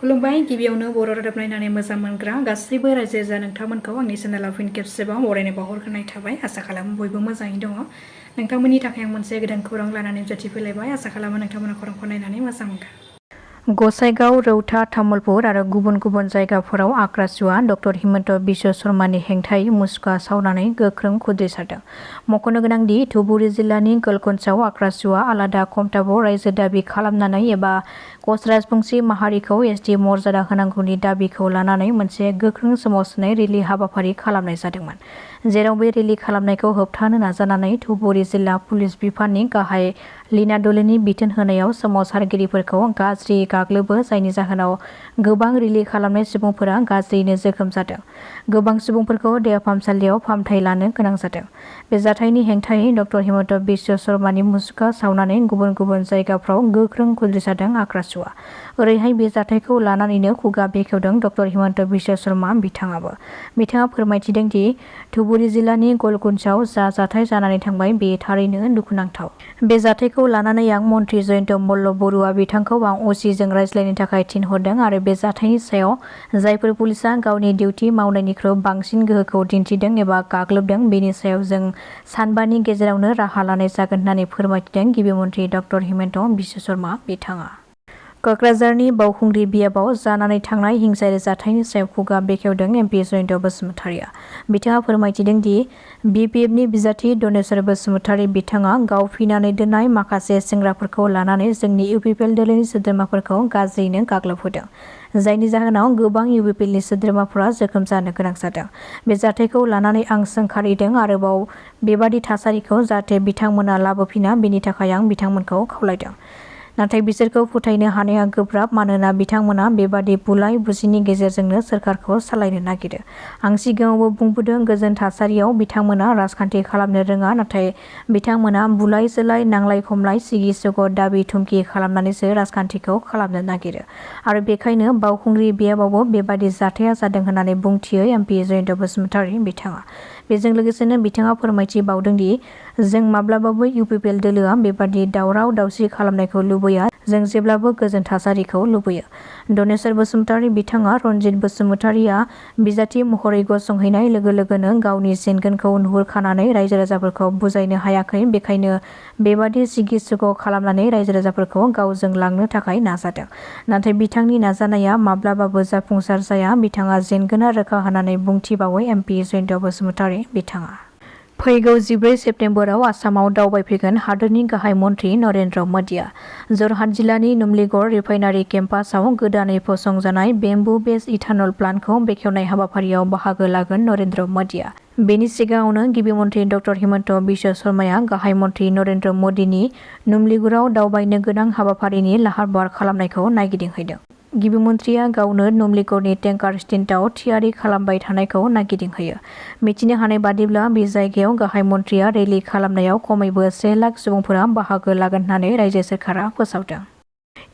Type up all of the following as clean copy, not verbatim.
खुलुमबाय गिबियावनो बर' रादाब नायनानै मोजां मोनग्रा गासैबो रायजो राजा नोंथांमोनखौ आंनि चेनेलाव फिन खेबसेबाव बरायनाय बावहरग्रोनाय थाबाय। आसा खालामो बयबो मोजाङै दङ। नोंथांमोननि थाखाय आं मोनसे गोदान खौरां लानानै नुजाथिफैलायबाय। आसा खालामो नोंथांमोना खौरांखौ नायनानै मोजां मोनगोन। गसाइगाव, रौता, तामुलपुर आरो गुबुन गुबुन जायगाफोराव आक्रासुवा डक्टर हिमन्त बिश्व शर्मानि हेंथायै मुसुखा सावनानै गोख्रों खुद्रिसारदों। मख'नो गोनांदि धुबुरी जिल्लानि गलकुन्डआव आक्रासुवा आलादा खमताबाव रायजो दाबि खालामनानै एबा कच राजबंशी माहारिखौ एसटि मर्यादा होनांगौनि दाबिखौ लानानै मोनसे गोख्रों सोमावसारनाय रेलि हाबाफारि खालामनाय जादोंमोन। जेराव बे रेलि खालामनायखौ होबथानो नाजानानै धुबुरी जिल्ला पुलिस बिफाननि गाहाय लीना दलेनि बिथोन होनायाव सोमावसारगिरिफोरखौ गाज्रि गाग्लोबो, जायनि जाहोनाव गोबां रेलि खालामनाय सुबुंफोरा गाज्रियैनो जोखोम जादों। गोबां सुबुंफोरखौ देहा फाहामसालियाव फाहामथाय लानो गोनां जादों। बे जाथायनि हेंथायै डक्टर हिमन्त बिश्व शर्मानि मुसुखा सावनानै गुबुन गुबुन जायगाफ्राव गोख्रों खुद्रिसारदों आक्रासुवा। ओरैहाय बे जाथायखौ लानानैनो खुगा बेखेवदों डक्टर हिमन्त बिश्व शर्मा बिथाङाबो। बिथाङा फोरमायथिदों दि धुबुरी जिल्लानि गलकुन्डआव जा जाथाय जानानै थांबाय बे थारैनो दुखुनांथाव। बे जाथायखौ लानानै आं मन्त्रि जयन्त मल्ल बरुवा बिथांखौ आं असिजों रायज्लायनो थाखाय थिनहरदों आरो बे जाथायनि सायाव जायफोर पुलिसा गावनि डिउटि मावनायनिख्रुइ बांसिन गोहोखौ दिन्थिदों एबा गाग्लोबदों बेनि सायाव जों सानबानि गेजेरावनो राहा लानाय जागोन होननानै फोरमायथिदों गिबि मन्त्रि डक्टर हिमन्त बिश्व शर्मा बिथाङा। क'क्राझारनि बावखुंग्रि बियाबाव जानानै थांनाय हिंसायारि जाथायनि सायाव खुगा बेखेवदों एमपि जयन्त बसुमतारिया। बिथाङा फोरमायथिदों दि बिपिएफनि बिजाथि दनेश्वर बसुमतारि बिथाङा गाव फिनानै दोननाय माखासे सेंग्राफोरखौ लानानै जोंनि UPPL दोलोनि सोद्रोमाफोरखौ गाज्रियैनो गाग्लोबहोदों। जायनि जाहोनाव गोबां UPPLनि सोद्रोमाफोरा जोखोम जानो गोनां जादों। बे जाथायखौ लानानै आं सोंखारिदों आरोबाव बेबादि थासारिखौ जाहाथे बिथांमोना लाबोफिना बेनि थाखाय आं बिथांमोनखौ खावलायदों। नाथाय बिसोरखौ फोथायनो हानाया गोब्राब मानोना बिथांमोना बेबादि बुलाय बुसिनि गेजेरजोंनो सोरखारखौ सालायनो नागिरो। आं सिगाङावबो बुंबोदों गोजोन थासारियाव बिथांमोना राजखान्थि खालामनो रोङा, नाथाय बिथांमोना बुलाय सोलाय, नांलाय खमलाय, सिगि सग' दाबि धुमखि खालामनानैसो राजखान्थिखौ खालामनो नागिरो। आरो बेखायनो बावखुंग्रि बियाबावबो बेबादि जाथाया जादों होननानै बुंथियो एमपि जयन्त बसुमतारि बिथाङा। बेजों लोगोसेनो बिथाङा फोरमायथिबावदों दि जों माब्लाबाबो UPPL दोलोआ बेबादि दावराव दावसि खालामनायखौ लुबैया, जों जेब्लाबो गोजोन थासारिखौ लुबैयो। दनेश्वर बसुमतारि बिथाङा रनजित बसुमतारिया बिजाथि महरै गसंहैनाय लोगो लोगोनो गावनि जेनगोनखौ नुहुरखानानै रायजो राजाफोरखौ बुजायनो हायाखै, बेखायनो बेबादि सिगि सुग' खालामनानै रायजो राजाफोरखौ गावजों लांनो थाखाय नाजादों। नाथाय बिथांनि नाजानाया माब्लाबाबो जाफुंसार जाया, बिथाङा जेनगोना रोखा होननानै बुंथिबावो एमपि जयन्त बसुमतारि बिथाङा। फैगौ 14 सेप्तेम्बराव आसामाव दावबायफैगोन हादोरनि गाहाय मन्त्रि नरेन्द्र मदिआ। जरहाट जिल्लानि नुमलीगड़ रिफाइनारि केम्पासआव गोदानै फसंजानाय बेम्बु बेस इथानल प्लान्टखौ बेखेवनाय हाबाफारियाव बाहागो लागोन नरेन्द्र मदिआ। बेनि सिगाङावनो गिबि मन्त्रि डक्टर हिमन्त बिश्व शर्माया गाहाय मन्त्रि नरेन्द्र मदिनि नुमलीगड़आव दावबायनो गोनां हाबाफारिनि लाहार फाहार खालामनायखौ नायगिदिंहैदों। गिबि मन्थ्रिया गावनो नुमलीगड़नि टेंकार स्टेन्डआव थियारि खालामबाय थानायखौ नायगिदिंहैयो। मिथिनो हानाय बादिब्ला बे जायगायाव गाहाय मन्थ्रिया रेलि खालामनायाव खमैबो 1 लाख सुबुंफोरा बाहागो लागोन होननानै रायजो सोरखारा फोसावदों।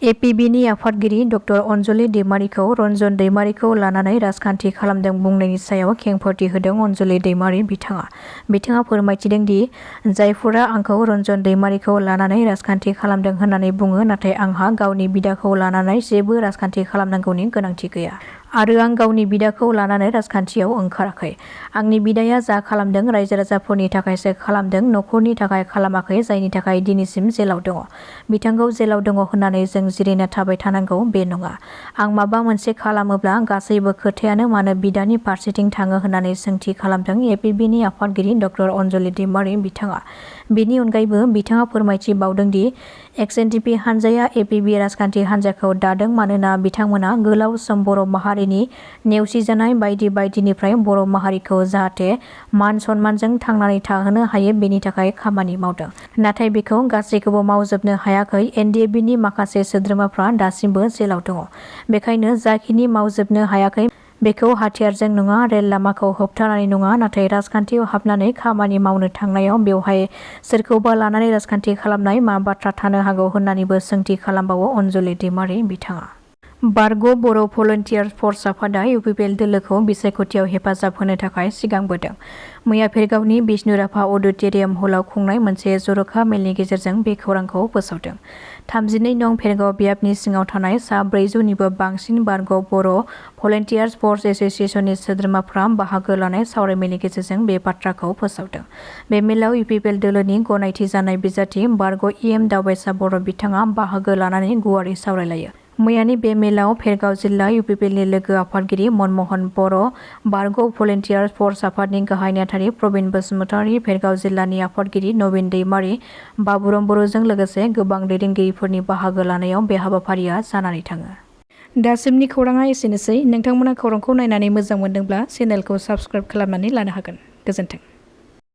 एपिबिनि आफादगिरि डक्टर अनजलि दैमारिखौ रन्जन दैमारिखौ लानानै राजखान्थि खालामदों बुंनायनि सायाव खेंफोरथि होदों अनजलि दैमारि बिथाङा। बिथाङा फोरमायथिदों दि जायफोरा आंखौ रन्जन दैमारिखौ लानानै राजखान्थि खालामदों होननानै बुङो, नाथाय आंहा गावनि बिदाखौ लानानै जेबो राजखान्थि खालामनांगौनि गोनांथि गैया। आरो आं गावनि बिदाखौ लानानै राजखान्थियाव ओंखाराखै। आंनि बिदाया जा खालामदों रायजो राजाफोरनि थाखायसो खालामदों, न'खरनि थाखाय खालामाखै, जायनि थाखाय दिनैसिम जेलाव दङ। बिथांखौ जेलाव दङ होननानै जों जिरायना थाबाय थानांगौ बे नङा। आं माबा मोनसे खालामोब्ला गासैबो खोथायानो मानो बिदानि फारसेथिं थाङो होननानै सोंथि खालामदों एपिबिनि आफादगिरि डक्टर अनजलि दैमारि बिथाङा। बेनि अनगायैबो बिथाङा फोरमायथिबावदों दि XNDP हानजाया एपिबि राजखान्थि हानजाखौ दादों मानोना बिथांमोना गोलाव सम बर' माहारिनि नेवसिजानाय बायदि बायदिनिफ्राय बर' माहारिखौ जाहाथे मान सनमानजों थांनानै थाहोनो हायो बेनि थाखाय खामानि मावदों। नाथाय बेखौ गासैखौबो मावजोबनो हायाखै। NDFB नि माखासे सोद्रोमाफ्रा दासिमबो जेलाव दङ। बेखायनो जाखिनि मावजोबनो हायाखै बेखौ हाथियारजों नङा, रेल लामाखौ होबथानानै नङा, नाथाय राजखान्थियाव हाबनानै खामानि मावनो थांनायाव बेवहाय सोरखौबा लानानै राजखान्थि खालामनाय मा बाथ्रा थानो हागौ होननानैबो सोंथि खालामबावो अनजलि दैमारि बिथाङा। बारग' बर' भलन्टियार फर्स आफादा UPPL दोलोखौ बिसायख'थियाव हेफाजाब होनो थाखाय सिगांबोदों। मैया भेरगावनि बिष्णुराभा अडिट'रियाम हलाव खुंनाय मोनसे जर'खा मेलनि गेजेरजों बे खौरांखौ फोसावदों। 32 नं फेरगाव बियाबनि सिङाव थानाय सा 400निबो बांसिन बारग' बर' भलेन्टियार्स फर्स एस'सिएशननि सोद्रोमाफ्रा बाहागो लानाय सावरायमेलनि गेजेरजों बे बाथ्राखौ फोसावदों। बे मेलाव UPPL दोलोनि गनायथि जानाय बिजाथि बारग' EM दावबायसा बर' बिथाङा बाहागो लानानै गुवारै सावरायलायो। मैयानि बे मेलाव फेरगाव जिल्ला UPPLनि लोगो आफादगिरि मनमहन बर', बारग' भलेन्टियार्स फर्स आफादनि गाहाय नेहाथारि प्रबिन बसुमतारी, फेरगाव जिल्लानि आफादगिरि नबिन दैमारी, बाबुराम बर'जों लोगोसे गोबां दैदेनगिरिफोरनि बाहागो लानायाव बे हाबाफारिया जानानै थाङो। दासिमनि खौराङा एसेनोसै। नोंथांमोना खौरांखौ नायनानै मोजां मोनदोंब्ला चेनेलखौ साबस्क्राइब खालामनानै लानो हागोन। गोजोन्थों।